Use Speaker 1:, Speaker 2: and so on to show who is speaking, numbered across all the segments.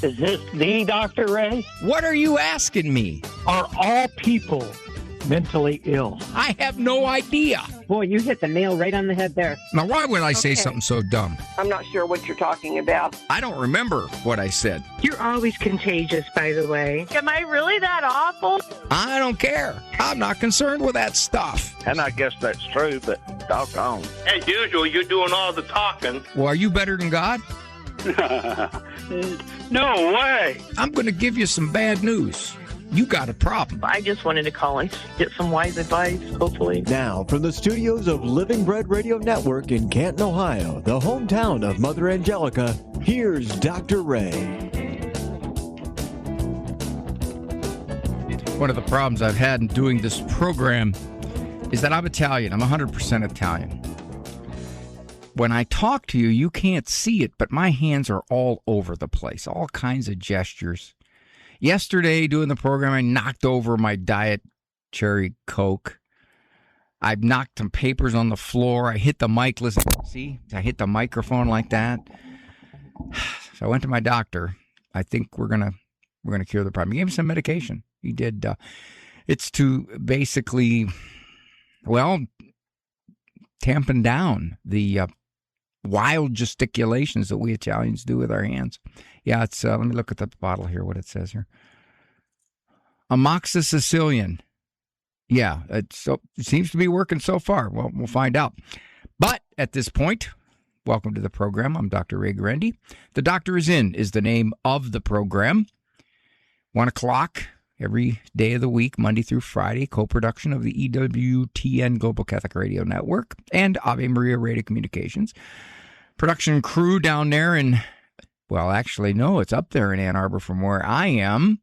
Speaker 1: Is this the Dr. Ray?
Speaker 2: What are you asking me?
Speaker 1: Are all people mentally ill?
Speaker 2: I have no idea.
Speaker 3: Boy, you hit the nail right on the head there.
Speaker 2: Now, why would I say something so dumb?
Speaker 4: I'm not sure what you're talking about.
Speaker 2: I don't remember what I said.
Speaker 5: You're always contagious, by the way.
Speaker 6: Am I really that awful?
Speaker 2: I don't care. I'm not concerned with that stuff.
Speaker 7: And I guess that's true, but doggone.
Speaker 8: As usual, you're doing all the talking.
Speaker 2: Well, are you better than God?
Speaker 8: No way.
Speaker 2: I'm going to give you some bad news. You got a problem.
Speaker 5: I just wanted to call and get some wise advice, hopefully.
Speaker 9: Now, from the studios of Living Bread Radio Network in Canton, Ohio, the hometown of Mother Angelica, here's Dr. Ray.
Speaker 2: One of the problems I've had in doing this program is that I'm Italian. I'm 100% Italian. When I talk to you, you can't see it, but my hands are all over the place, all kinds of gestures. Yesterday, doing the program, I knocked over my Diet Cherry Coke. I knocked some papers on the floor. I hit the mic. Listen, see? I hit the microphone like that. So I went to my doctor. I think we're gonna cure the problem. He gave me some medication. He did. It's to basically, tampen down the wild gesticulations that we Italians do with our hands. Yeah, it's, let me look at the bottle here, what it says here. Amoxicillin. Yeah, it seems to be working so far. Well, we'll find out. But at this point, welcome to the program. I'm Dr. Ray Guarendi. The Doctor is In is the name of the program. 1 o'clock every day of the week, Monday through Friday, co-production of the EWTN Global Catholic Radio Network and Ave Maria Radio Communications. Production crew down there in, it's up there in Ann Arbor from where I am,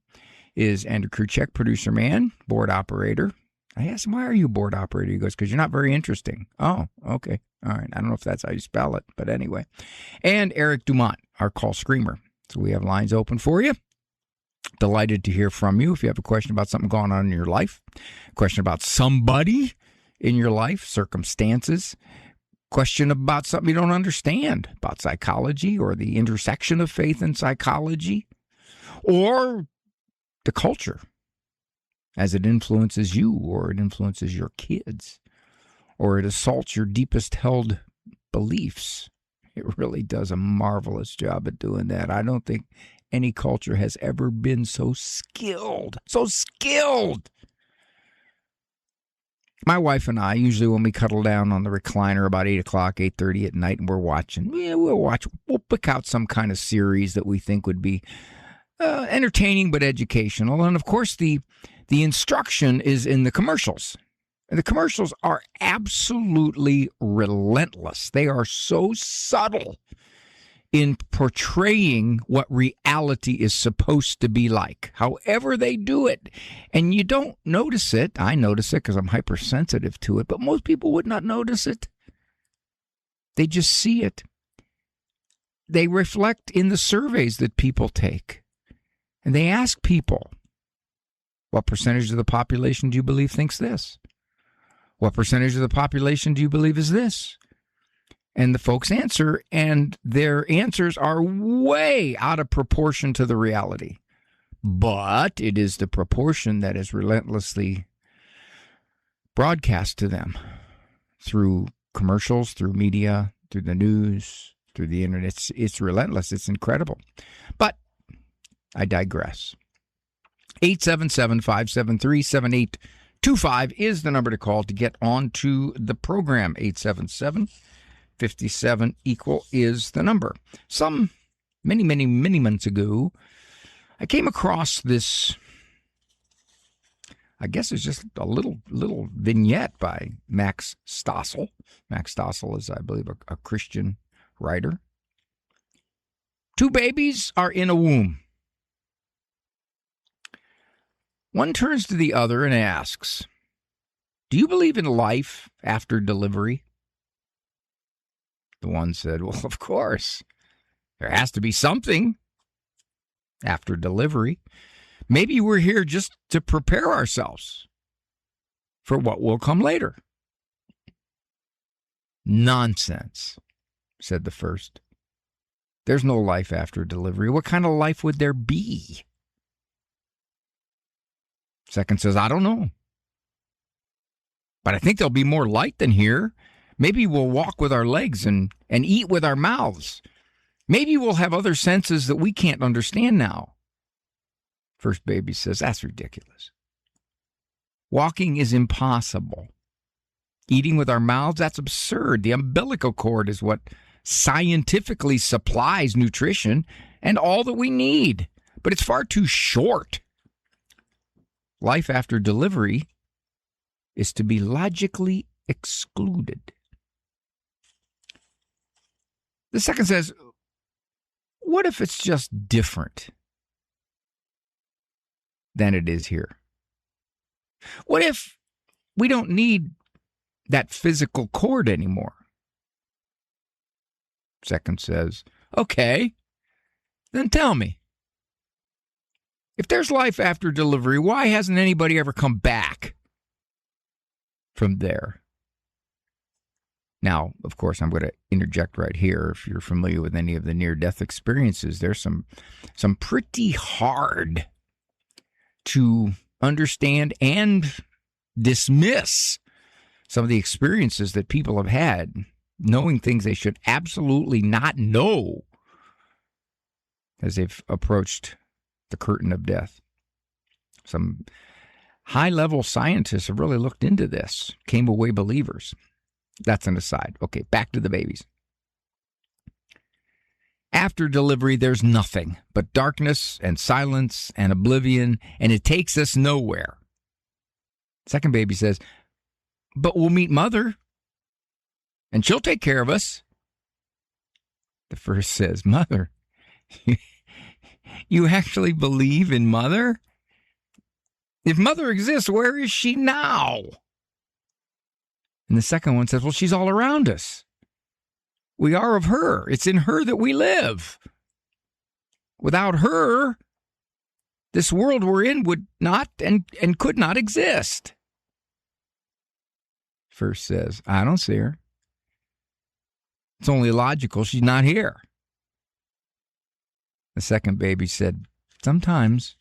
Speaker 2: is Andrew Kruchek, producer man, board operator. I asked him, why are you board operator? He goes, because you're not very interesting. Oh, okay. All right. I don't know if that's how you spell it, but anyway. And Eric Dumont, our call screamer. So we have lines open for you. Delighted to hear from you. If you have a question about something going on in your life, a question about somebody in your life, circumstances, question about something you don't understand about psychology or the intersection of faith and psychology or the culture as it influences you or it influences your kids or it assaults your deepest held beliefs. It really does a marvelous job at doing that. I don't think any culture has ever been so skilled. My wife and I, usually when we cuddle down on the recliner about 8 o'clock, 8:30 at night, and we're watching, we'll pick out some kind of series that we think would be entertaining but educational. And, of course, the instruction is in the commercials. And the commercials are absolutely relentless. They are so subtle in portraying what reality is supposed to be like, however they do it. And you don't notice it. I notice it because I'm hypersensitive to it, but most people would not notice it. They just see it. They reflect in the surveys that people take. And they ask people, what percentage of the population do you believe thinks this? What percentage of the population do you believe is this? And the folks answer, and their answers are way out of proportion to the reality. But it is the proportion that is relentlessly broadcast to them through commercials, through media, through the news, through the internet. It's relentless. It's incredible. But I digress. 877-573-7825 is the number to call to get onto the program. 877-57 is the number. Many months ago, I came across this, I guess it's just a little vignette by Max Stossel. Max Stossel is, I believe, a Christian writer. Two babies are in a womb. One turns to the other and asks, "Do you believe in life after delivery?" The one said, "Well, of course. There has to be something after delivery. Maybe we're here just to prepare ourselves for what will come later." "Nonsense," said the first. There's no life after delivery. What kind of life would there be? Second says, I don't know. But I think there'll be more light than here. Maybe we'll walk with our legs and eat with our mouths. Maybe we'll have other senses that we can't understand now. First baby says, that's ridiculous. Walking is impossible. Eating with our mouths, that's absurd. The umbilical cord is what scientifically supplies nutrition and all that we need. But it's far too short. Life after delivery is to be logically excluded. The second says, what if it's just different than it is here? What if we don't need that physical cord anymore? Second says, okay, then tell me. If there's life after delivery, why hasn't anybody ever come back from there? Now, of course, I'm going to interject right here. If you're familiar with any of the near-death experiences, there's some pretty hard to understand and dismiss some of the experiences that people have had, knowing things they should absolutely not know as they've approached the curtain of death. Some high-level scientists have really looked into this, came away believers. That's an aside. Okay, back to the babies. After delivery, there's nothing but darkness and silence and oblivion, and it takes us nowhere. Second baby says, but we'll meet Mother, and she'll take care of us. The first says, Mother, you actually believe in Mother? If Mother exists, where is she now? And the second one says, well, she's all around us. We are of her. It's in her that we live. Without her, this world we're in would not and could not exist. First says, I don't see her. It's only logical she's not here. The second baby said, sometimes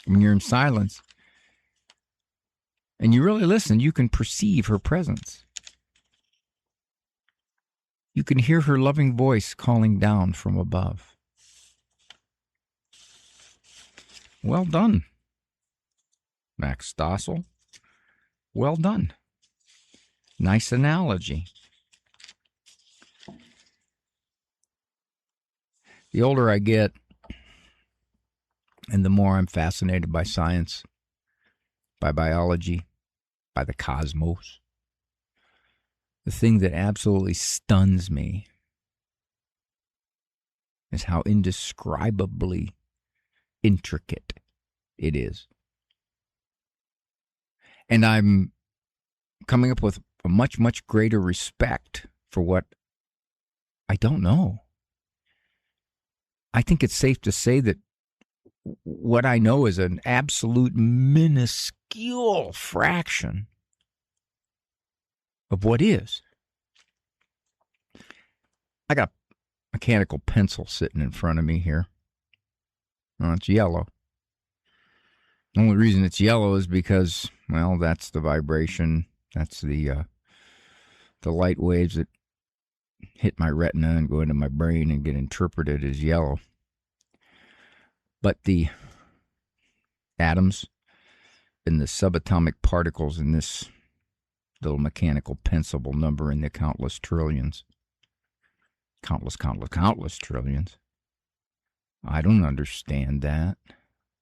Speaker 2: when you're in silence and you really listen, you can perceive her presence. You can hear her loving voice calling down from above. Well done, Max Stossel. Well done. Nice analogy. The older I get, and the more I'm fascinated by science, by biology, by the cosmos, the thing that absolutely stuns me is how indescribably intricate it is. And I'm coming up with a much, much greater respect for what I don't know. I think it's safe to say that what I know is an absolute minuscule fraction of what is. I got a mechanical pencil sitting in front of me here. Well, it's yellow. The only reason it's yellow is because, well, that's the vibration. That's the light waves that hit my retina and go into my brain and get interpreted as yellow. But the atoms and the subatomic particles in this little mechanical pencil will number in the countless trillions. Countless trillions. I don't understand that.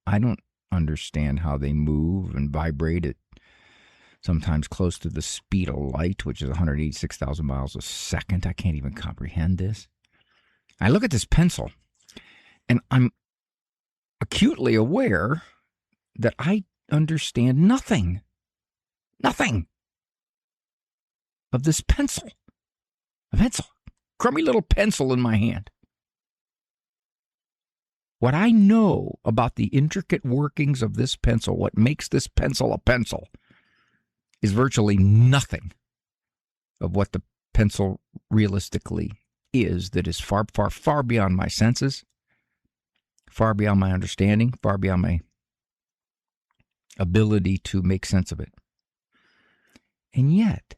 Speaker 2: I don't understand how they move and vibrate at sometimes close to the speed of light, which is 186,000 miles a second. I can't even comprehend this. I look at this pencil, and I'm acutely aware that I understand nothing of this pencil. A pencil. Crummy little pencil in my hand. What I know about the intricate workings of this pencil, what makes this pencil a pencil, is virtually nothing of what the pencil realistically is that is far, far, far beyond my senses, far beyond my understanding, far beyond my ability to make sense of it. And yet,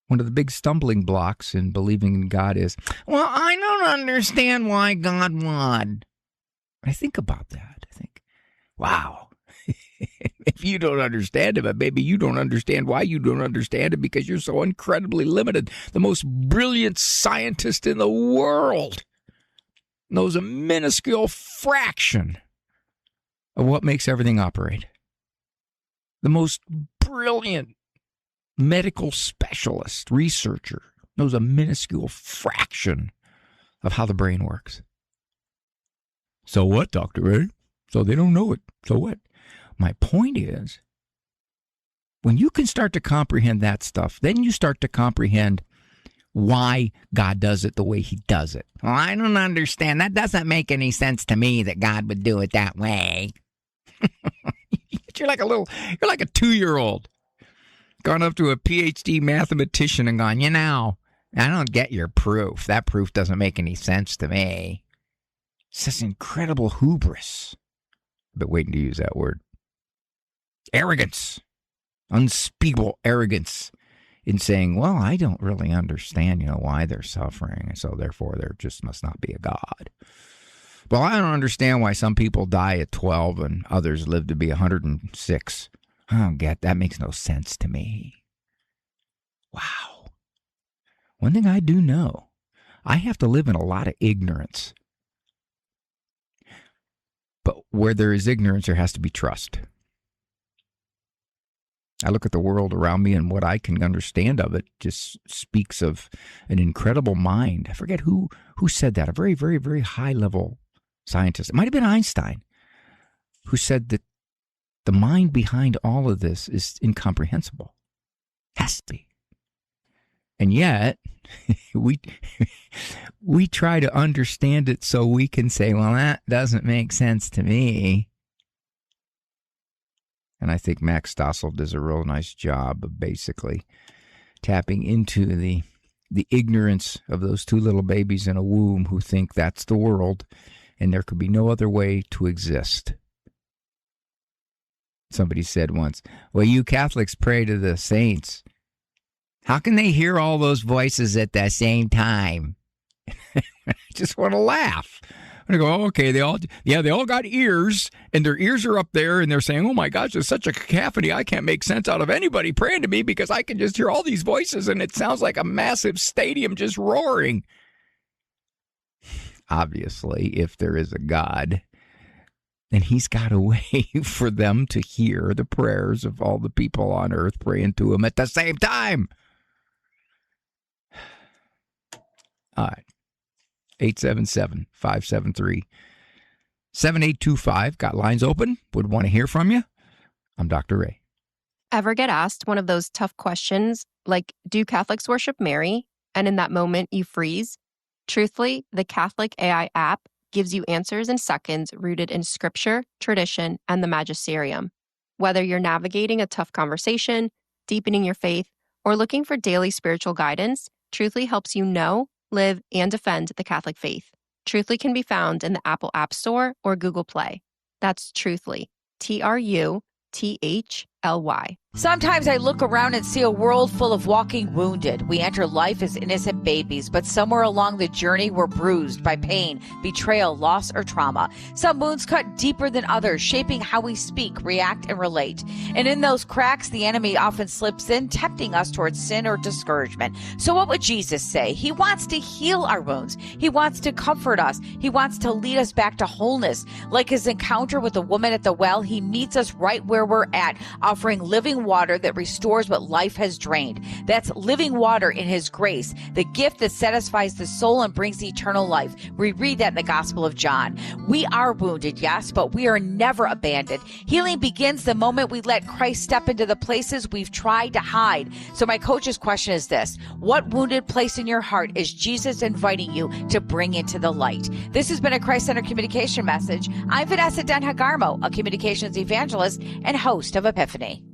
Speaker 2: one of the big stumbling blocks in believing in God is, well, I don't understand why God would. I think about that. I think, wow, if you don't understand it, but maybe you don't understand why you don't understand it because you're so incredibly limited. The most brilliant scientist in the world knows a minuscule fraction of what makes everything operate. The most brilliant medical specialist, researcher, knows a minuscule fraction of how the brain works. So what, Dr. Ray? So they don't know it. So what? My point is, when you can start to comprehend that stuff, then you start to comprehend why God does it the way he does it. Well, I don't understand. That doesn't make any sense to me that God would do it that way. You're like a 2-year-old gone up to a PhD mathematician and gone, I don't get your proof. That proof doesn't make any sense to me. It's this incredible hubris. But waiting to use that word. Arrogance. Unspeakable arrogance in saying, well, I don't really understand, why they're suffering, and so therefore there just must not be a God. Well, I don't understand why some people die at 12 and others live to be 106. I don't get that. Makes no sense to me. Wow. One thing I do know, I have to live in a lot of ignorance. But where there is ignorance, there has to be trust. I look at the world around me and what I can understand of it just speaks of an incredible mind. I forget who said that, a very, very, very high-level scientist. It might have been Einstein, who said that the mind behind all of this is incomprehensible. Has to be. And yet, we try to understand it so we can say, well, that doesn't make sense to me. And I think Max Stossel does a real nice job of basically tapping into the ignorance of those two little babies in a womb who think that's the world and there could be no other way to exist. Somebody said once, well, you Catholics pray to the saints. How can they hear all those voices at the same time? I just want to laugh. I go, oh, okay, they all got ears, and their ears are up there, and they're saying, oh my gosh, there's such a cacophony, I can't make sense out of anybody praying to me because I can just hear all these voices, and it sounds like a massive stadium just roaring. Obviously, if there is a God, then he's got a way for them to hear the prayers of all the people on earth praying to him at the same time. All right. 877-573-7825. Got lines open. Would want to hear from you. I'm Dr. Ray.
Speaker 10: Ever get asked one of those tough questions like, do Catholics worship Mary? And in that moment, you freeze? Truthfully, the Catholic AI app gives you answers in seconds rooted in scripture, tradition, and the magisterium. Whether you're navigating a tough conversation, deepening your faith, or looking for daily spiritual guidance, Truthfully helps you know, live, and defend the Catholic faith. Truthfully can be found in the Apple App Store or Google Play. That's Truthfully, TRUTHLY.
Speaker 11: Sometimes I look around and see a world full of walking wounded. We enter life as innocent babies, but somewhere along the journey we're bruised by pain, betrayal, loss, or trauma. Some wounds cut deeper than others, shaping how we speak, react, and relate. And in those cracks, the enemy often slips in, tempting us towards sin or discouragement. So what would Jesus say? He wants to heal our wounds. He wants to comfort us. He wants to lead us back to wholeness. Like his encounter with the woman at the well, he meets us right where we're at, offering living water that restores what life has drained. That's living water in his grace, the gift that satisfies the soul and brings eternal life. We read that in the Gospel of John. We are wounded, yes, but we are never abandoned. Healing begins the moment we let Christ step into the places we've tried to hide. So my coach's question is this: what wounded place in your heart is Jesus inviting you to bring into the light? This has been a Christ-Centered Communication Message. I'm Vanessa Den Hagarmo, a communications evangelist and host of Epiphany.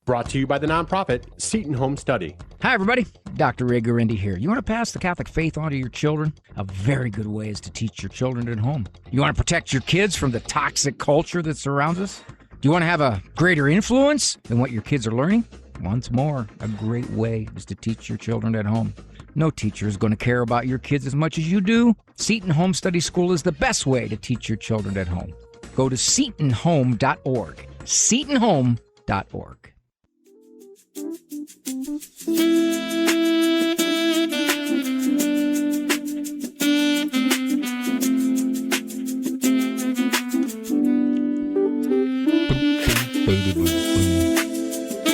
Speaker 12: Brought to you by the nonprofit Seton Home Study.
Speaker 2: Hi, everybody. Dr. Ray Guarendi here. You want to pass the Catholic faith on to your children? A very good way is to teach your children at home. You want to protect your kids from the toxic culture that surrounds us? Do you want to have a greater influence than what your kids are learning? Once more, a great way is to teach your children at home. No teacher is going to care about your kids as much as you do. Seton Home Study School is the best way to teach your children at home. Go to setonhome.org. setonhome.org.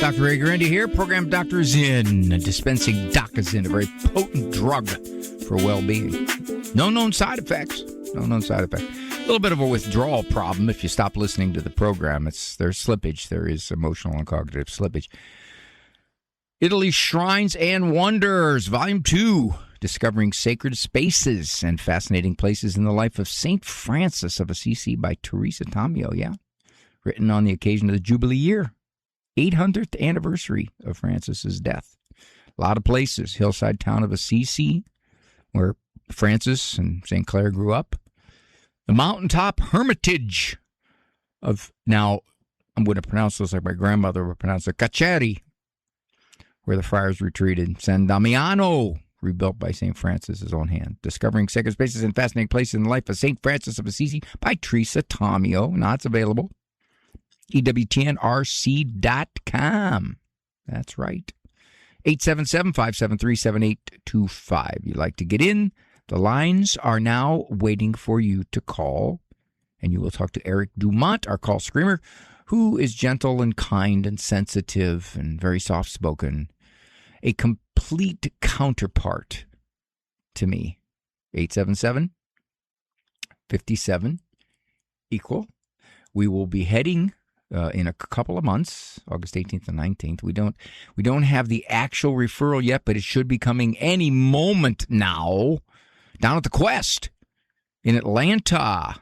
Speaker 2: Dr. Ray Guarendi here. Program Doctor is in. Dispensing Docazin, a very potent drug for well-being. No known side effects. No known side effects. A little bit of a withdrawal problem if you stop listening to the program. There's slippage. There is emotional and cognitive slippage. Italy's Shrines and Wonders, Volume 2, Discovering Sacred Spaces and Fascinating Places in the Life of St. Francis of Assisi by Teresa Tamio, yeah. Written on the occasion of the Jubilee year, 800th anniversary of Francis's death. A lot of places, hillside town of Assisi, where Francis and St. Clare grew up. The mountaintop hermitage of, now, I'm going to pronounce this like my grandmother would pronounce it, Cacciari, where the friars retreated. San Damiano, rebuilt by St. Francis' own hand. Discovering Sacred Spaces and Fascinating Places in the Life of St. Francis of Assisi by Teresa Tamio. Now it's available. EWTNRC.com. That's right. 877-573-7825. You'd like to get in. The lines are now waiting for you to call. And you will talk to Eric Dumont, our call screamer, who is gentle and kind and sensitive and very soft-spoken. A complete counterpart to me. 877-57 equal. We will be heading in a couple of months, August 18th and 19th. We don't have the actual referral yet, but it should be coming any moment now. Down at the Quest in Atlanta.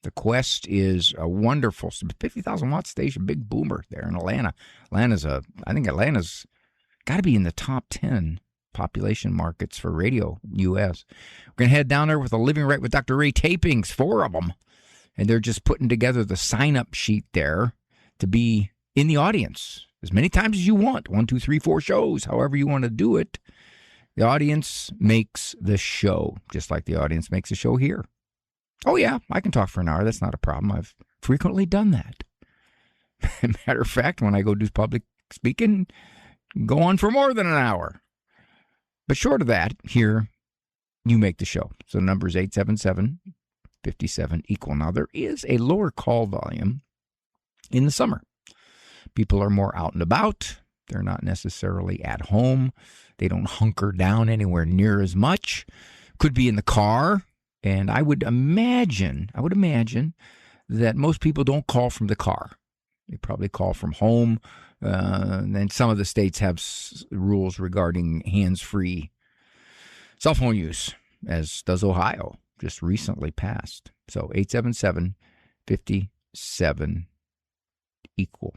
Speaker 2: The Quest is a wonderful 50,000 watt station, big boomer there in Atlanta. I think Atlanta's got to be in the top 10 population markets for radio, U.S. We're going to head down there with a Living Right with Dr. Ray tapings, 4 of them. And they're just putting together the sign-up sheet there to be in the audience as many times as you want. 1, 2, 3, 4 shows, however you want to do it. The audience makes the show, just like the audience makes a show here. Oh, yeah, I can talk for an hour. That's not a problem. I've frequently done that. Matter of fact, when I go do public speaking, go on for more than an hour. But short of that, here, you make the show. So the number is 877-57 equal. Now, there is a lower call volume in the summer. People are more out and about. They're not necessarily at home. They don't hunker down anywhere near as much. Could be in the car. And I would imagine that most people don't call from the car. They probably call from home. And then some of the states have rules regarding hands-free cell phone use, as does Ohio, just recently passed. So 877-57 equal.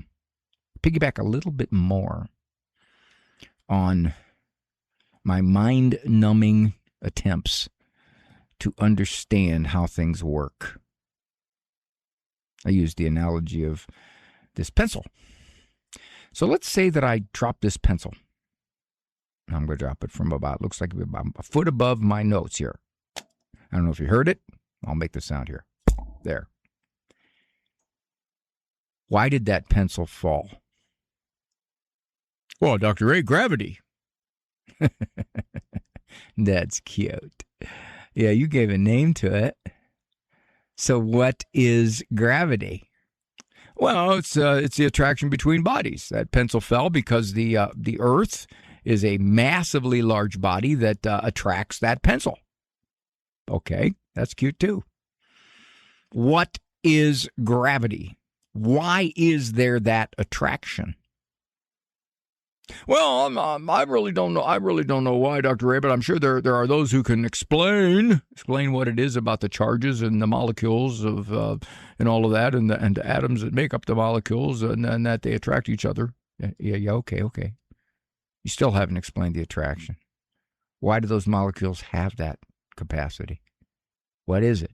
Speaker 2: Piggyback a little bit more on my mind-numbing attempts to understand how things work. I used the analogy of this pencil. So let's say that I drop this pencil. I'm going to drop it from about, looks like about a foot above my notes here. I don't know if you heard it. I'll make the sound here. There. Why did that pencil fall? Well, Dr. Ray, gravity. That's cute. Yeah, you gave a name to it. So what is gravity? Well, it's the attraction between bodies. That pencil fell because the Earth is a massively large body that attracts that pencil. Okay, that's cute too. What is gravity? Why is there that attraction? Well, I really don't know. I really don't know why, Dr. Ray, but I'm sure there are those who can explain what it is about the charges and the molecules of and all of that, and the atoms that make up the molecules, and that they attract each other. Yeah, okay. You still haven't explained the attraction. Why do those molecules have that capacity? What is it?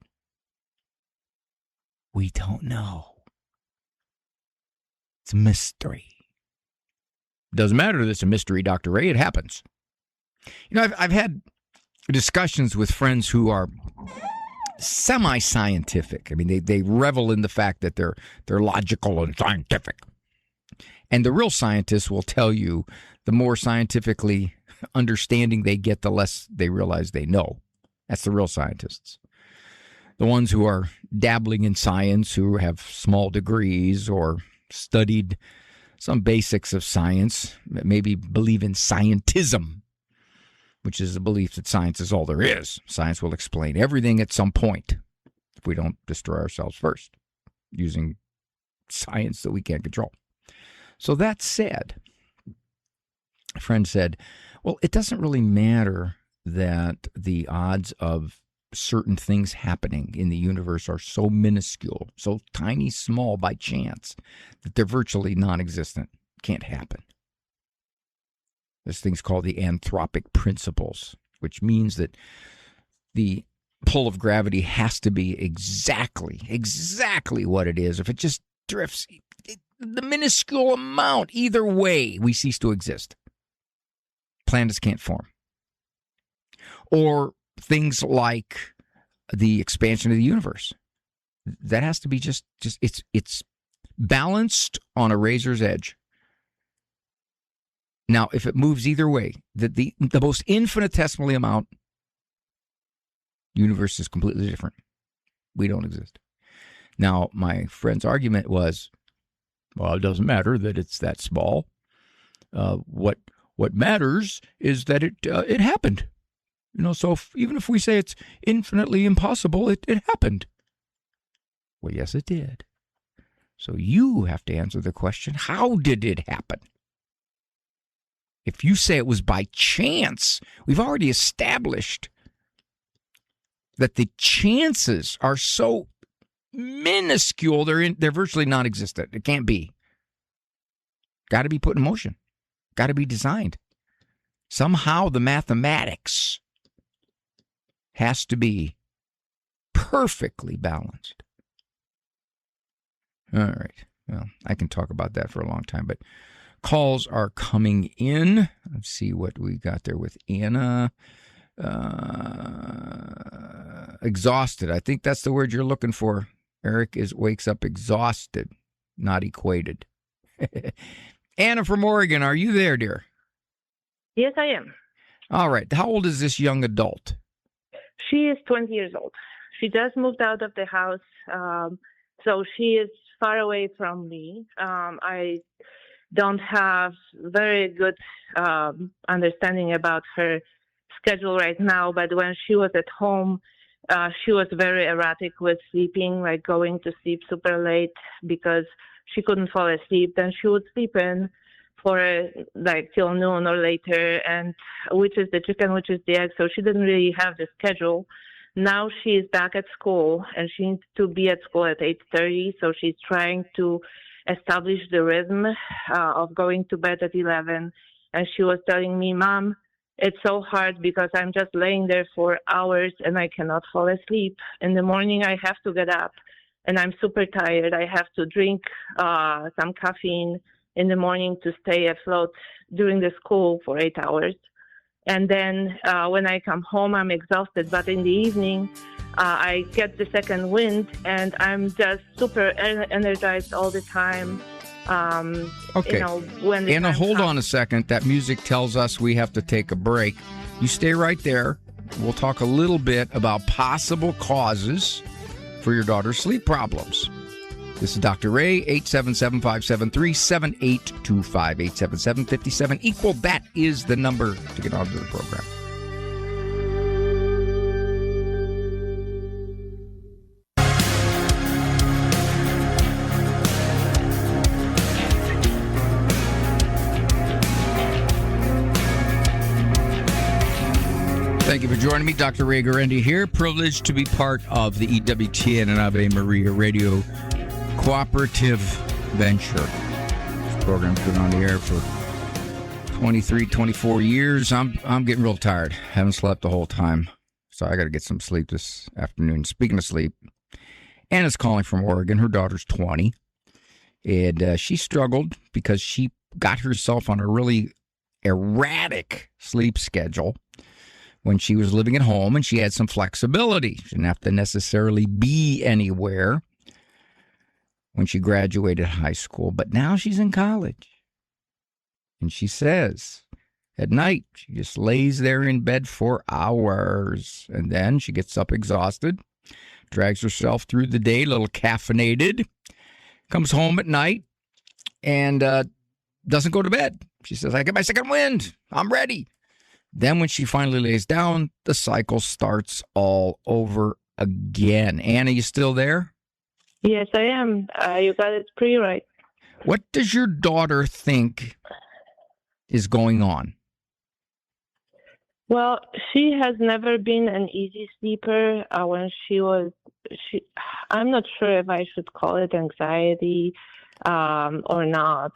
Speaker 2: We don't know. It's a mystery. Doesn't matter that it's a mystery, Dr. Ray. It happens. You know, I've had discussions with friends who are semi-scientific. I mean, they revel in the fact that they're logical and scientific. And the real scientists will tell you the more scientifically understanding they get, the less they realize they know. That's the real scientists. The ones who are dabbling in science, who have small degrees or studied some basics of science, maybe believe in scientism, which is the belief that science is all there is. Science will explain everything at some point if we don't destroy ourselves first using science that we can't control. So that said, a friend said, well, it doesn't really matter that the odds of certain things happening in the universe are so minuscule, so tiny, small by chance, that they're virtually non-existent. Can't happen. There's things called the anthropic principles, which means that the pull of gravity has to be exactly what it is. If it just drifts the minuscule amount, either way, we cease to exist. Planets can't form. Or things like the expansion of the universe. That has to be just it's balanced on a razor's edge. Now, if it moves either way, the most infinitesimally amount, universe is completely different. We don't exist. Now, my friend's argument was, well, it doesn't matter that it's that small. What matters is that it happened. You know, so even if we say it's infinitely impossible, it happened. Well, yes, it did. So you have to answer the question, how did it happen? If you say it was by chance, we've already established that the chances are so minuscule, they're virtually non-existent. It can't be. Got to be put in motion. Got to be designed. Somehow the mathematics has to be perfectly balanced. All right. Well, I can talk about that for a long time, but calls are coming in. Let's see what we got there with Anna. Exhausted. I think that's the word you're looking for. Eric wakes up exhausted, not equated. Anna from Oregon, are you there, dear?
Speaker 6: Yes, I am.
Speaker 2: All right. How old is this young adult?
Speaker 6: She is 20 years old. She just moved out of the house, so she is far away from me. I don't have very good understanding about her schedule right now, but when she was at home, she was very erratic with sleeping, like going to sleep super late because she couldn't fall asleep. Then she would sleep in for like till noon or later, and which is the chicken, which is the egg. So she didn't really have the schedule. Now she's back at school, and she needs to be at school at 8:30. So she's trying to establish the rhythm of going to bed at 11. And she was telling me, Mom, it's so hard because I'm just laying there for hours and I cannot fall asleep. In the morning, I have to get up, and I'm super tired. I have to drink some caffeine in the morning to stay afloat during the school for 8 hours. And then when I come home, I'm exhausted. But in the evening, I get the second wind, and I'm just super energized all the time.
Speaker 2: Okay.
Speaker 6: You know, when
Speaker 2: Anna, hold on a second. That music tells us we have to take a break. You stay right there. We'll talk a little bit about possible causes for your daughter's sleep problems. This is Dr. Ray, 877-573-7825, 877-57-EQUAL. That is the number to get onto the program. Thank you for joining me. Dr. Ray Guarendi here. Privileged to be part of the EWTN and Ave Maria Radio Cooperative Venture. Program's been on the air for 23, 24 years. I'm getting real tired. Haven't slept the whole time. So I got to get some sleep this afternoon. Speaking of sleep, Anna's calling from Oregon. Her daughter's 20. And she struggled because she got herself on a really erratic sleep schedule when she was living at home, and she had some flexibility. She didn't have to necessarily be anywhere when she graduated high school. But now she's in college. And she says at night, she just lays there in bed for hours. And then she gets up exhausted, drags herself through the day, a little caffeinated, comes home at night, and doesn't go to bed. She says, I get my second wind. I'm ready. Then when she finally lays down, the cycle starts all over again. Anna, you still there?
Speaker 6: Yes, I am. You got it pretty right.
Speaker 2: What does your daughter think is going on?
Speaker 6: Well, she has never been an easy sleeper. I'm not sure if I should call it anxiety or not,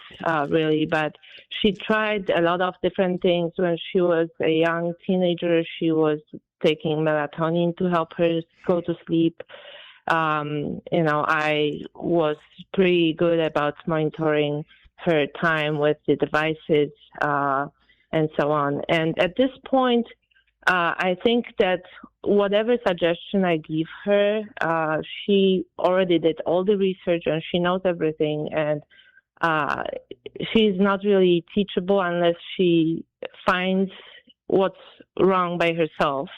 Speaker 6: really, but she tried a lot of different things. When she was a young teenager, she was taking melatonin to help her go to sleep. I was pretty good about monitoring her time with the devices and so on. And at this point, I think that whatever suggestion I give her, she already did all the research and she knows everything. And she's not really teachable unless she finds what's wrong by herself.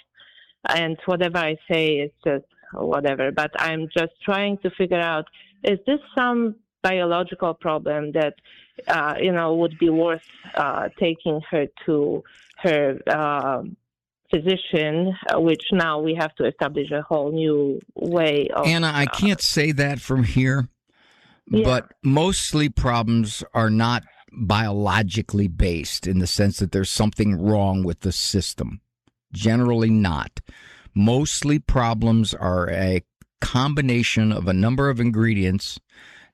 Speaker 6: And whatever I say is just whatever. But I'm just trying to figure out, is this some biological problem that, would be worth taking her to her physician, which now we have to establish a whole new way of...
Speaker 2: Anna, I can't say that from here, but most sleep problems are not biologically based in the sense that there's something wrong with the system. Generally not. Most sleep problems are a combination of a number of ingredients,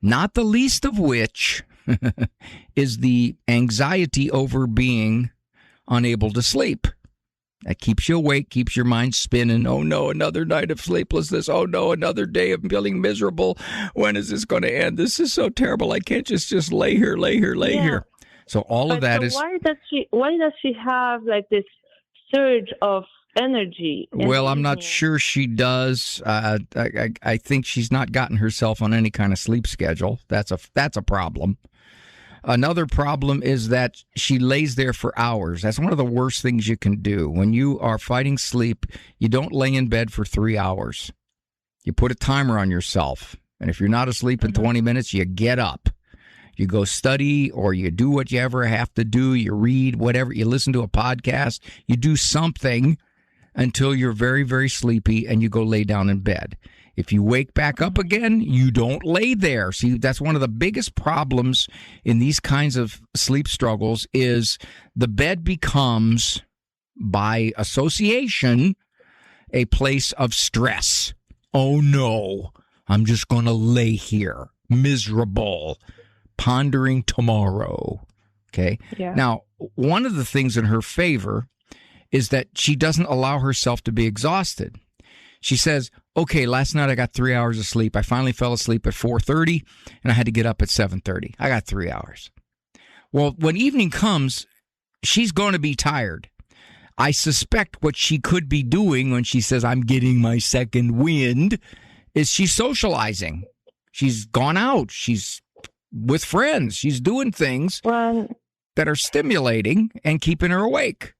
Speaker 2: not the least of which is the anxiety over being unable to sleep. That keeps you awake, keeps your mind spinning. Oh, no, another night of sleeplessness. Oh, no, another day of feeling miserable. When is this going to end? This is so terrible. I can't just lay here. So all of that is...
Speaker 6: Why does she have like this surge of energy?
Speaker 2: Well, I'm not sure she does. I think she's not gotten herself on any kind of sleep schedule. That's a problem. Another problem is that she lays there for hours. That's one of the worst things you can do. When you are fighting sleep, you don't lay in bed for 3 hours. You put a timer on yourself. And if you're not asleep in 20 minutes, you get up. You go study, or you do what you ever have to do. You read, whatever. You listen to a podcast. You do something until you're very, very sleepy, and you go lay down in bed. If you wake back up again, you don't lay there. See, that's one of the biggest problems in these kinds of sleep struggles is the bed becomes, by association, a place of stress. Oh, no, I'm just going to lay here, miserable, pondering tomorrow. Okay?
Speaker 6: Yeah.
Speaker 2: Now, one of the things in her favor is that she doesn't allow herself to be exhausted. She says, okay, last night I got 3 hours of sleep. I finally fell asleep at 4:30, and I had to get up at 7:30. I got 3 hours. Well, when evening comes, she's going to be tired. I suspect what she could be doing when she says, I'm getting my second wind, is she's socializing. She's gone out. She's with friends. She's doing things that are stimulating and keeping her awake.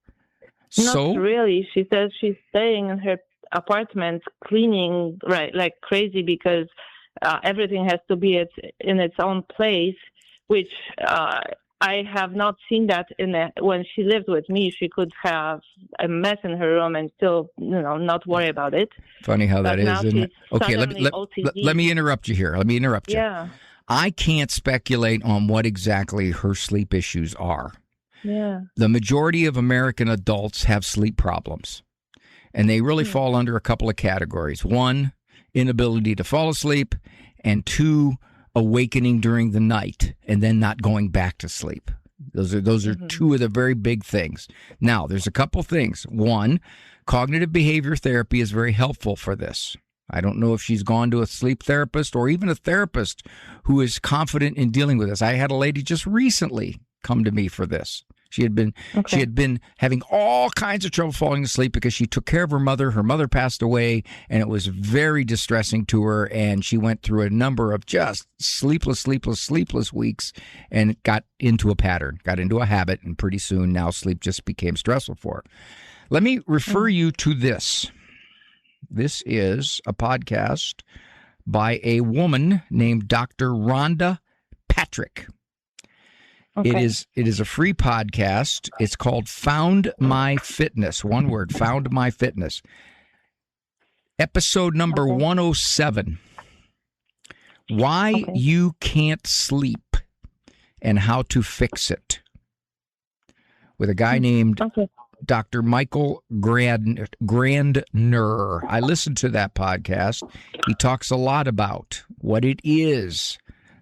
Speaker 6: Not really. She says she's staying in her apartment, cleaning like crazy because everything has to be in its own place, which I have not seen that when she lived with me. She could have a mess in her room and still, not worry about it.
Speaker 2: Funny how that is, isn't it? Okay, let me interrupt you here.
Speaker 6: Yeah.
Speaker 2: I can't speculate on what exactly her sleep issues are.
Speaker 6: Yeah.
Speaker 2: The majority of American adults have sleep problems, and they really fall under a couple of categories. One, inability to fall asleep, and two, awakening during the night and then not going back to sleep. Those are two of the very big things. Now, there's a couple things. One, cognitive behavior therapy is very helpful for this. I don't know if she's gone to a sleep therapist or even a therapist who is confident in dealing with this. I had a lady just recently come to me for this. She had been having all kinds of trouble falling asleep because she took care of her mother. Her mother passed away, and it was very distressing to her. And she went through a number of just sleepless weeks, and got into a pattern, got into a habit, and pretty soon now sleep just became stressful for her. Let me refer you to this. This is a podcast by a woman named Dr. Rhonda Patrick. Okay. It is a free podcast. It's called Found My Fitness. One word, Found My Fitness. Episode number 107. Why you can't sleep and how to fix it. With a guy named Dr. Michael Grandner. I listened to that podcast. He talks a lot about what it is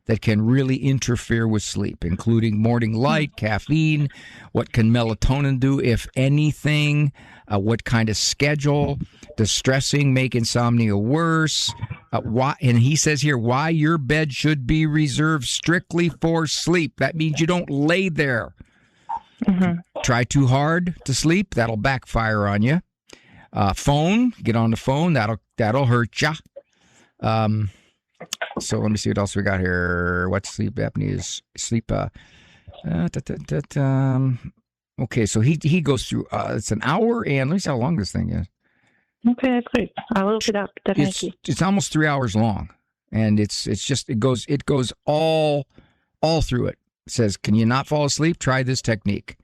Speaker 2: that can really interfere with sleep, including morning light, caffeine, what can melatonin do, if anything, what kind of schedule, does stressing make insomnia worse, why, and he says here, why your bed should be reserved strictly for sleep. That means you don't lay there. Try too hard to sleep, that'll backfire on you. Phone, get on the phone, that'll hurt you. So let me see what else we got here. What's sleep apnea is sleep. Okay, so he goes through. It's an hour, and let me see how long this thing is.
Speaker 6: Okay, that's great. I'll look it up. Definitely.
Speaker 2: It's almost 3 hours long, and it goes all through it. It says, can you not fall asleep? Try this technique.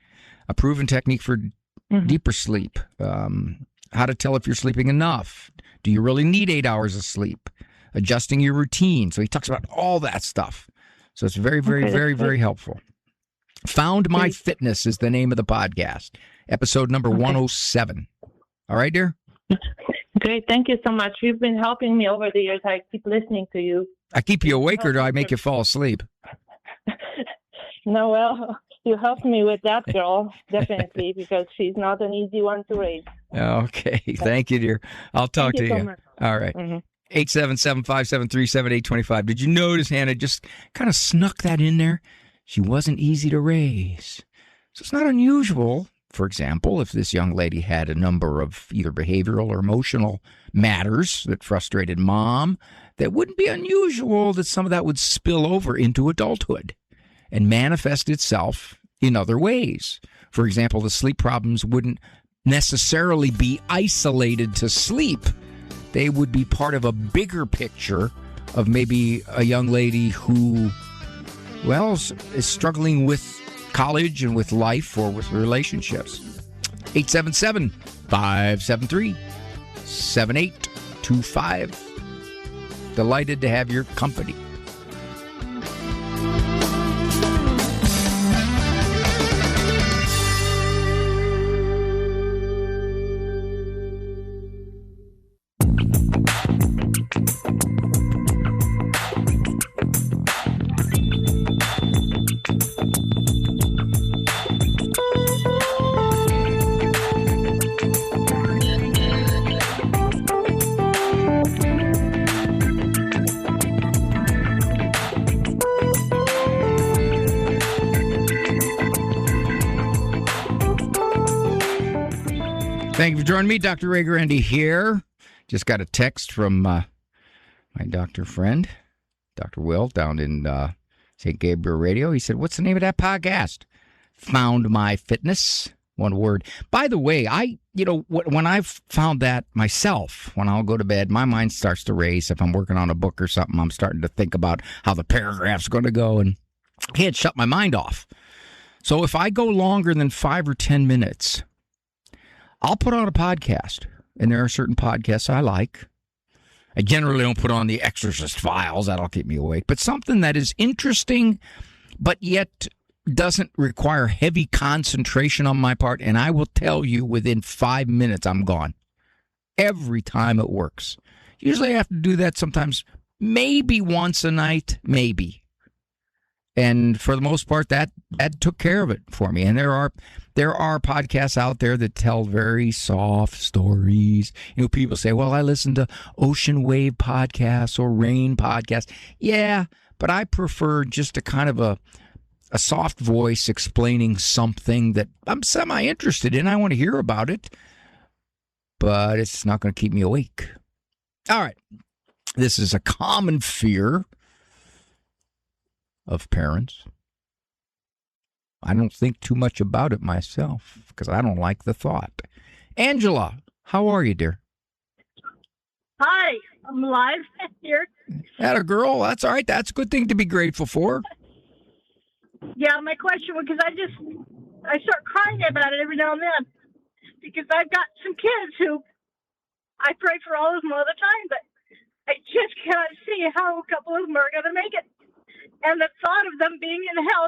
Speaker 2: A proven technique for deeper sleep. How to tell if you're sleeping enough. Do you really need 8 hours of sleep? Adjusting your routine. So he talks about all that stuff. So it's very, very, very, very helpful. Found My Fitness is the name of the podcast. Episode number 107. All right, dear?
Speaker 6: Great. Thank you so much. You've been helping me over the years. I keep listening to you.
Speaker 2: I keep you awake, or do I make you fall asleep?
Speaker 6: No, well, you helped me with that girl, definitely, because she's not an easy one to raise.
Speaker 2: Okay. Thank you, dear. I'll talk to you.
Speaker 6: So much.
Speaker 2: All right. 877-573-7825. Did you notice Hannah just kind of snuck that in there? She wasn't easy to raise. So it's not unusual, for example, if this young lady had a number of either behavioral or emotional matters that frustrated mom, that wouldn't be unusual that some of that would spill over into adulthood and manifest itself in other ways. For example, the sleep problems wouldn't necessarily be isolated to sleep. They would be part of a bigger picture of maybe a young lady who, well, is struggling with college and with life or with relationships. 877-573-7825. Delighted to have your company. Thank you for joining me. Dr. Ray Guarendi here. Just got a text from my doctor friend, Dr. Will, down in St. Gabriel Radio. He said, what's the name of that podcast? Found My Fitness. One word. By the way, when I've found that myself, when I'll go to bed, my mind starts to race. If I'm working on a book or something, I'm starting to think about how the paragraph's going to go, and I can't shut my mind off. So if I go longer than 5 or 10 minutes, I'll put on a podcast, and there are certain podcasts I like. I generally don't put on the Exorcist Files. That'll keep me awake. But something that is interesting, but yet doesn't require heavy concentration on my part, and I will tell you within 5 minutes I'm gone. Every time it works. Usually I have to do that sometimes maybe once a night, maybe. And for the most part, that took care of it for me. And there are podcasts out there that tell very soft stories. People say, well, I listen to ocean wave podcasts or rain podcasts. Yeah, but I prefer just a kind of a soft voice explaining something that I'm semi-interested in. I want to hear about it, but it's not going to keep me awake. All right. This is a common fear of parents. I don't think too much about it myself because I don't like the thought. Angela, how are you, dear?
Speaker 13: Hi, I'm live here.
Speaker 2: Atta girl, that's all right. That's a good thing to be grateful for.
Speaker 13: Yeah, my question was because I start crying about it every now and then because I've got some kids who I pray for all of them all the time, but I just cannot see how a couple of them are going to make it. And the thought of them being in hell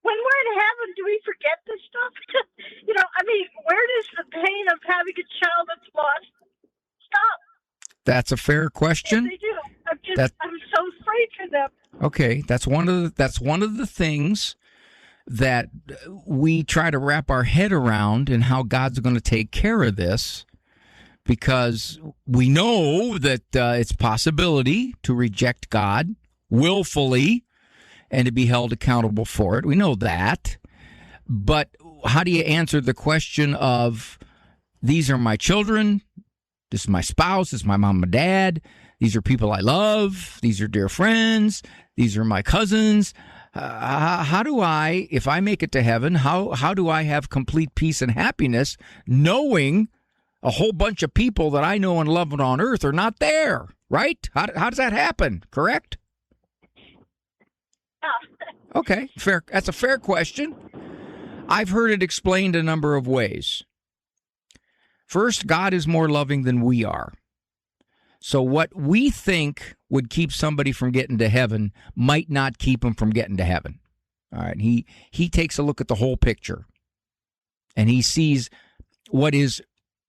Speaker 13: when we're in heaven, do we forget this stuff? Where does the pain of having a child that's lost stop?
Speaker 2: That's a fair question.
Speaker 13: Yes, they do. I'm so afraid for them.
Speaker 2: Okay, that's one of the things that we try to wrap our head around and how God's going to take care of this, because we know that it's a possibility to reject God willfully and to be held accountable for it. We know that. But how do you answer the question of, these are my children, this is my spouse, this is my mom and dad, these are people I love, these are dear friends, these are my cousins. How do I, if I make it to heaven, how do I have complete peace and happiness knowing a whole bunch of people that I know and love on earth are not there, right? How does that happen, correct? Okay, fair. That's a fair question. I've heard it explained a number of ways. First, God is more loving than we are. So what we think would keep somebody from getting to heaven might not keep them from getting to heaven. All right, he takes a look at the whole picture, and he sees what is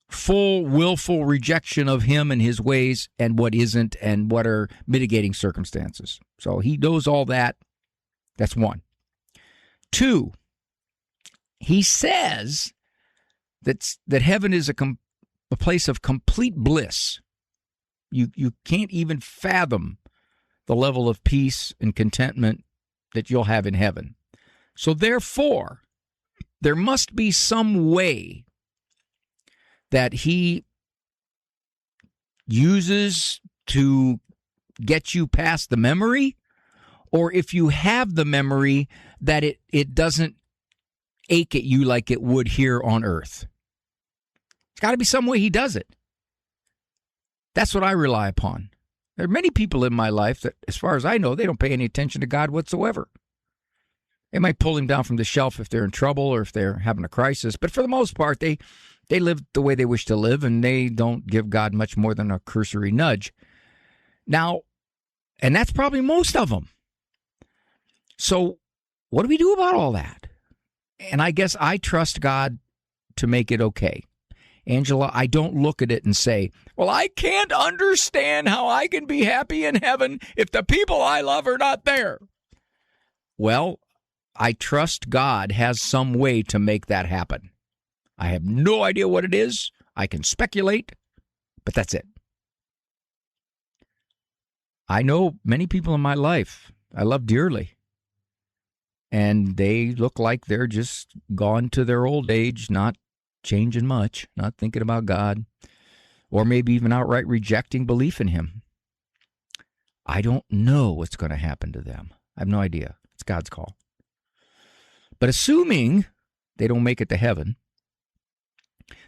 Speaker 2: full, willful rejection of him and his ways and what isn't, and what are mitigating circumstances. So he knows all that. That's one. Two, he says that heaven is a place of complete bliss. You can't even fathom the level of peace and contentment that you'll have in heaven. So therefore, there must be some way that he uses to get you past the memory, or if you have the memory, that it doesn't ache at you like it would here on earth. It's got to be some way he does it. That's what I rely upon. There are many people in my life that, as far as I know, they don't pay any attention to God whatsoever. They might pull him down from the shelf if they're in trouble or if they're having a crisis, but for the most part, they live the way they wish to live, and they don't give God much more than a cursory nudge. Now, and that's probably most of them. So what do we do about all that? And I guess I trust God to make it okay. Angela, I don't look at it and say, well, I can't understand how I can be happy in heaven if the people I love are not there. Well, I trust God has some way to make that happen. I have no idea what it is. I can speculate, but that's it. I know many people in my life I love dearly, and they look like they're just gone to their old age, not changing much, not thinking about God, or maybe even outright rejecting belief in him. I don't know what's going to happen to them. I have no idea. It's God's call. But assuming they don't make it to heaven,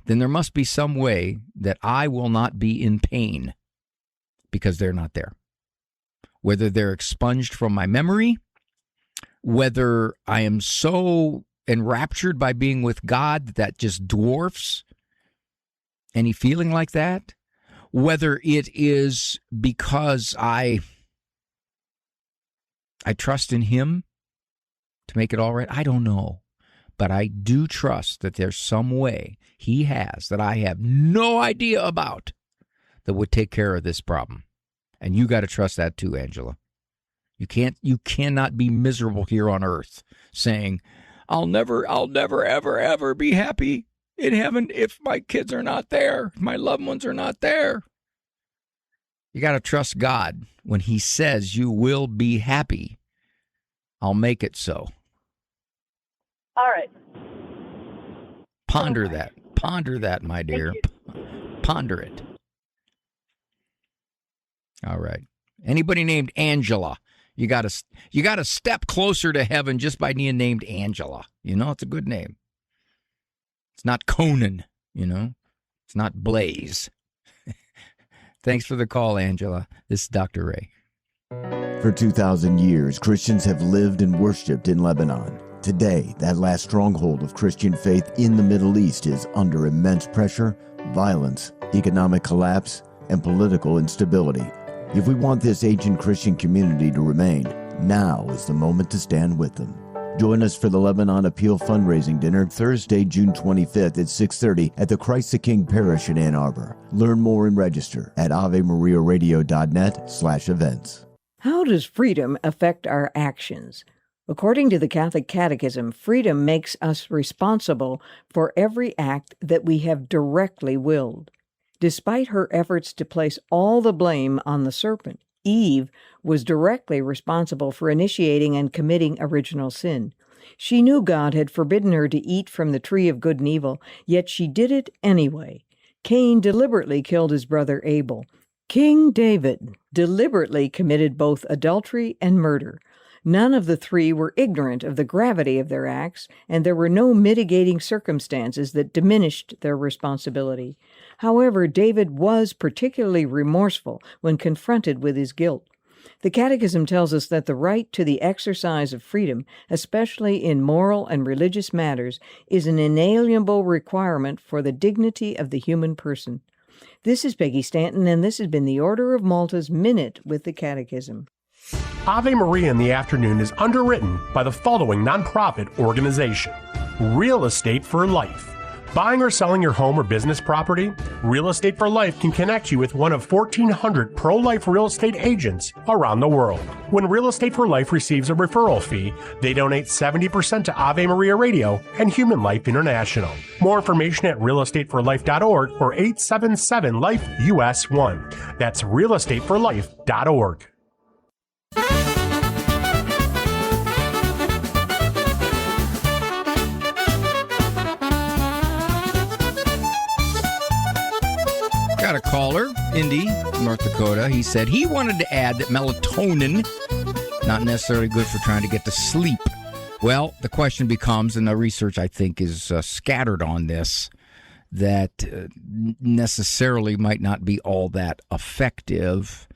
Speaker 2: then there must be some way that I will not be in pain because they're not there. Whether they're expunged from my memory, whether I am so enraptured by being with God that just dwarfs any feeling like that, whether it is because I trust in him to make it all right, I don't know. But I do trust that there's some way he has that I have no idea about that would take care of this problem. And you got to trust that too, Angela. You cannot be miserable here on earth saying, I'll never, ever, ever be happy in heaven if my kids are not there, my loved ones are not there. You got to trust God when he says you will be happy. I'll make it so.
Speaker 13: All right.
Speaker 2: Ponder that. Ponder that, my dear. Ponder it. All right. Anybody named Angela, you got to step closer to heaven just by being named Angela. You know, it's a good name. It's not Conan, you know. It's not Blaze. Thanks for the call, Angela. This is Dr. Ray.
Speaker 9: For 2,000 years, Christians have lived and worshipped in Lebanon. Today, that last stronghold of Christian faith in the Middle East is under immense pressure, violence, economic collapse, and political instability. If we want this ancient Christian community to remain, now is the moment to stand with them. Join us for the Lebanon Appeal fundraising dinner Thursday, June 25th at 6:30 at the Christ the King Parish in Ann Arbor. Learn more and register at avemariaradio.net/events.
Speaker 14: How does freedom affect our actions? According to the Catholic Catechism, freedom makes us responsible for every act that we have directly willed. Despite her efforts to place all the blame on the serpent, Eve was directly responsible for initiating and committing original sin. She knew God had forbidden her to eat from the tree of good and evil, yet she did it anyway. Cain deliberately killed his brother Abel. King David deliberately committed both adultery and murder. None of the three were ignorant of the gravity of their acts, and there were no mitigating circumstances that diminished their responsibility. However, David was particularly remorseful when confronted with his guilt. The Catechism tells us that the right to the exercise of freedom, especially in moral and religious matters, is an inalienable requirement for the dignity of the human person. This is Peggy Stanton, and this has been the Order of Malta's Minute with the Catechism.
Speaker 12: Ave Maria in the Afternoon is underwritten by the following nonprofit organization: Real Estate for Life. Buying or selling your home or business property? Real Estate for Life can connect you with one of 1,400 pro-life real estate agents around the world. When Real Estate for Life receives a referral fee, they donate 70% to Ave Maria Radio and Human Life International. More information at realestateforlife.org or 877-LIFE-US1. That's realestateforlife.org.
Speaker 2: Got a caller, Indy, North Dakota. He said he wanted to add that melatonin, not necessarily good for trying to get to sleep. Well, the question becomes, and the research I think is scattered on this, that necessarily might not be all that effective.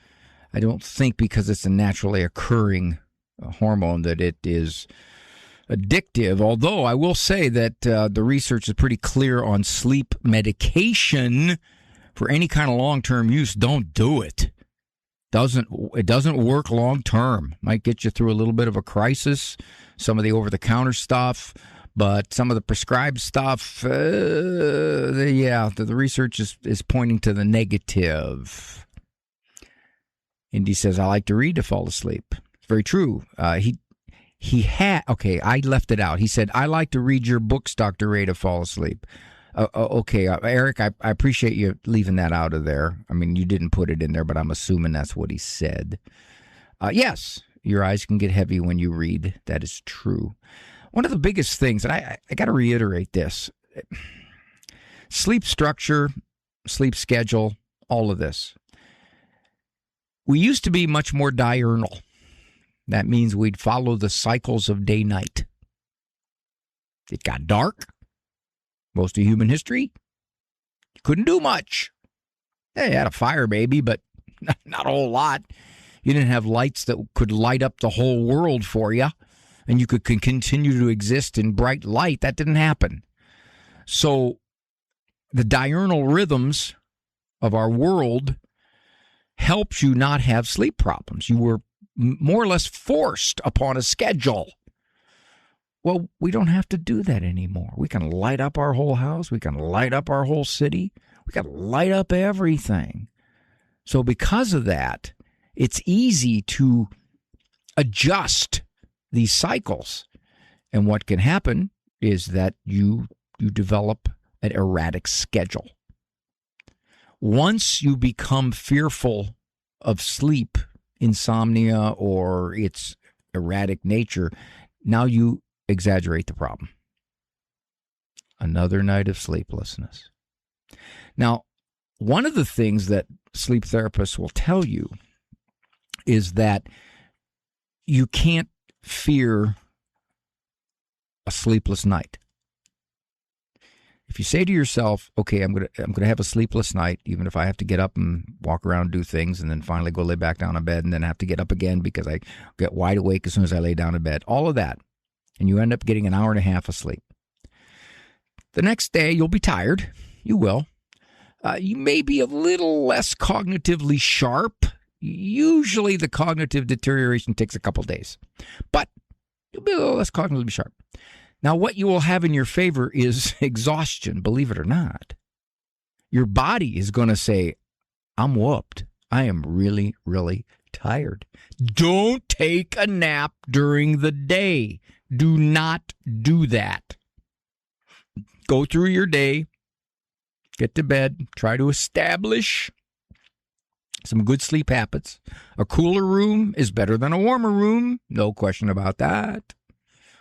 Speaker 2: I don't think because it's a naturally occurring hormone that it is addictive, although I will say that the research is pretty clear on sleep medication. For any kind of long-term use, don't do it. It doesn't work long-term. Might get you through a little bit of a crisis, some of the over-the-counter stuff, but some of the prescribed stuff, the research is pointing to the negative. Indy says, I like to read to fall asleep. It's very true. I left it out. He said, I like to read your books, Dr. Ray, to fall asleep. Okay, Eric, I appreciate you leaving that out of there. I mean, you didn't put it in there, but I'm assuming that's what he said. Yes, your eyes can get heavy when you read. That is true. One of the biggest things, and I got to reiterate this, sleep structure, sleep schedule, all of this. We used to be much more diurnal. That means we'd follow the cycles of day-night. It got dark. Most of human history, you couldn't do much. Yeah, you had a fire, maybe, but not a whole lot. You didn't have lights that could light up the whole world for you, and you could continue to exist in bright light. That didn't happen. So the diurnal rhythms of our world helped you not have sleep problems. You were more or less forced upon a schedule. Well, we don't have to do that anymore. We can light up our whole house. We can light up our whole city. We can light up everything. So because of that, it's easy to adjust these cycles. And what can happen is that you develop an erratic schedule. Once you become fearful of sleep, insomnia, or its erratic nature, now you exaggerate the problem. Another night of sleeplessness. Now, one of the things that sleep therapists will tell you is that you can't fear a sleepless night. If you say to yourself, okay, I'm gonna have a sleepless night, even if I have to get up and walk around and do things and then finally go lay back down in bed and then have to get up again because I get wide awake as soon as I lay down in bed, all of that, and you end up getting an hour and a half of sleep. The next day, you'll be tired. You will. You may be a little less cognitively sharp. Usually the cognitive deterioration takes a couple days, but you'll be a little less cognitively sharp. Now, what you will have in your favor is exhaustion, believe it or not. Your body is going to say, I'm whooped. I am really, really tired. Don't take a nap during the day. Do not do that. Go through your day, get to bed, try to establish some good sleep habits. A cooler room is better than a warmer room, no question about that.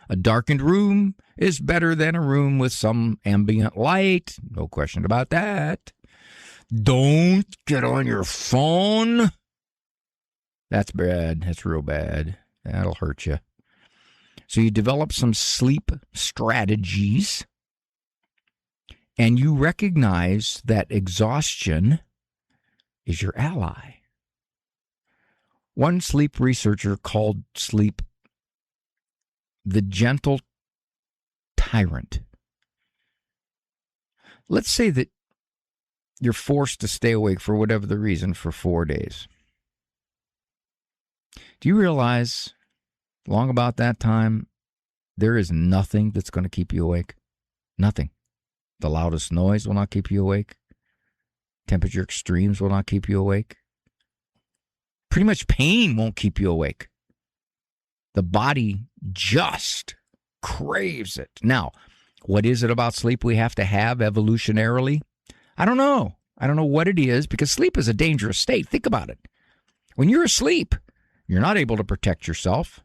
Speaker 2: A darkened room is better than a room with some ambient light, no question about that. Don't get on your phone. That's bad. That's real bad. That'll hurt you. So you develop some sleep strategies, and you recognize that exhaustion is your ally. One sleep researcher called sleep the gentle tyrant. Let's say that you're forced to stay awake for whatever the reason for 4 days. Do you realize, long about that time, there is nothing that's going to keep you awake? Nothing. The loudest noise will not keep you awake. Temperature extremes will not keep you awake. Pretty much pain won't keep you awake. The body just craves it. Now, what is it about sleep we have to have evolutionarily? I don't know. I don't know what it is, because sleep is a dangerous state. Think about it. When you're asleep, you're not able to protect yourself.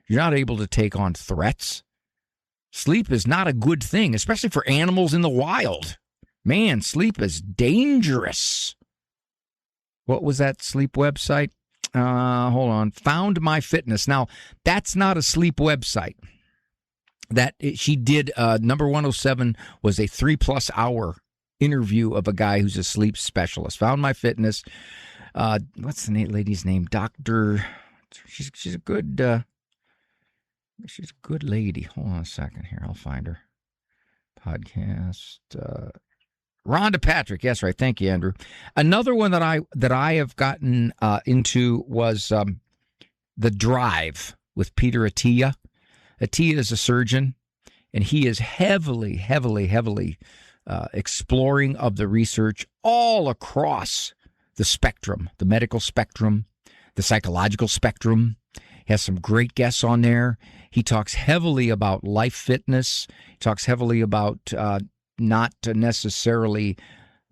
Speaker 2: You're not able to take on threats. Sleep is not a good thing, especially for animals in the wild. Man, sleep is dangerous. What was that sleep website? Hold on. Found My Fitness. Now, that's not a sleep website. She did, number 107 was a 3+ hour interview of a guy who's a sleep specialist. Found My Fitness. What's the lady's name? Dr. She's a good, she's a good lady. Hold on a second here. I'll find her. Podcast. Rhonda Patrick. Yes, right. Thank you, Andrew. Another one that I have gotten into was The Drive with Peter Attia. Attia is a surgeon, and he is heavily exploring of the research all across the spectrum, the medical spectrum, the psychological spectrum. He has some great guests on there. He talks heavily about life fitness. He talks heavily about not necessarily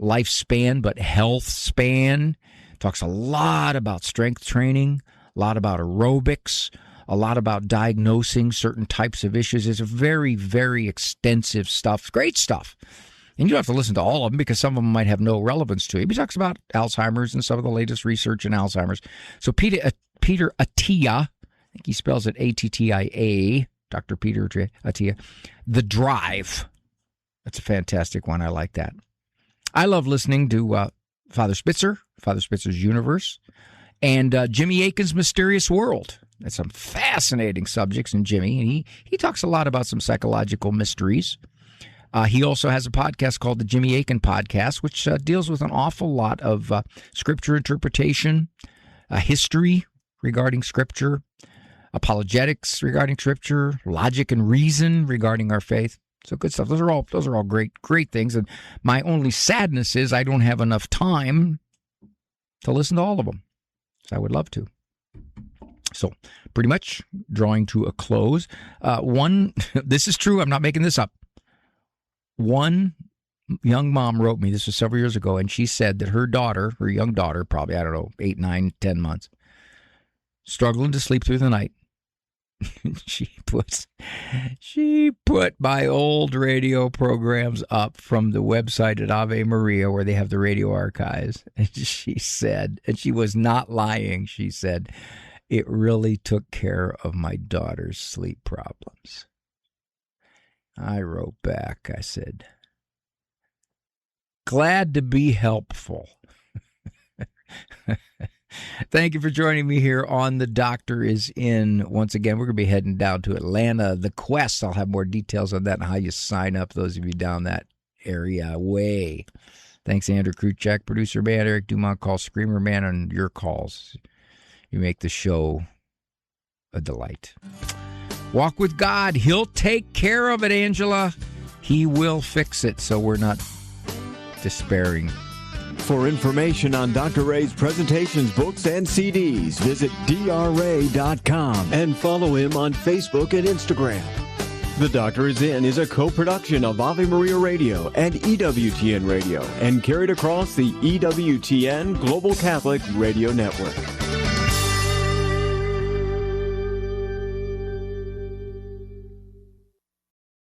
Speaker 2: lifespan, but health span. Talks a lot about strength training, a lot about aerobics, a lot about diagnosing certain types of issues. It's very, very extensive stuff. Great stuff. And you don't have to listen to all of them because some of them might have no relevance to you. He talks about Alzheimer's and some of the latest research in Alzheimer's. So Peter Attia, I think he spells it Attia, Dr. Peter Attia, The Drive. That's a fantastic one. I like that. I love listening to Father Spitzer's Universe, and Jimmy Akin's Mysterious World. That's some fascinating subjects in Jimmy, and he talks a lot about some psychological mysteries. He also has a podcast called the Jimmy Akin Podcast, which deals with an awful lot of scripture interpretation, history regarding scripture, apologetics regarding scripture, logic and reason regarding our faith. So good stuff. Those are all great things. And my only sadness is I don't have enough time to listen to all of them. I would love to. So pretty much drawing to a close. This is true. I'm not making this up. One young mom wrote me, this was several years ago, and she said that her young daughter, probably, 8, 9, 10 months, struggling to sleep through the night. She put my old radio programs up from the website at Ave Maria, where they have the radio archives. And she said, and she was not lying, she said, it really took care of my daughter's sleep problems. I wrote back, I said, glad to be helpful. Thank you for joining me here on The Doctor Is In. Once again, we're going to be heading down to Atlanta, The Quest. I'll have more details on that and how you sign up, those of you down that area way. Thanks, Andrew Kruchek, producer man, Eric Dumont, call Screamer Man, and your calls. You make the show a delight. Walk with God. He'll take care of it, Angela. He will fix it, so we're not despairing.
Speaker 9: For information on Dr. Ray's presentations, books, and CDs, visit drray.com and follow him on Facebook and Instagram. The Doctor Is In is a co-production of Ave Maria Radio and EWTN Radio and carried across the EWTN Global Catholic Radio Network.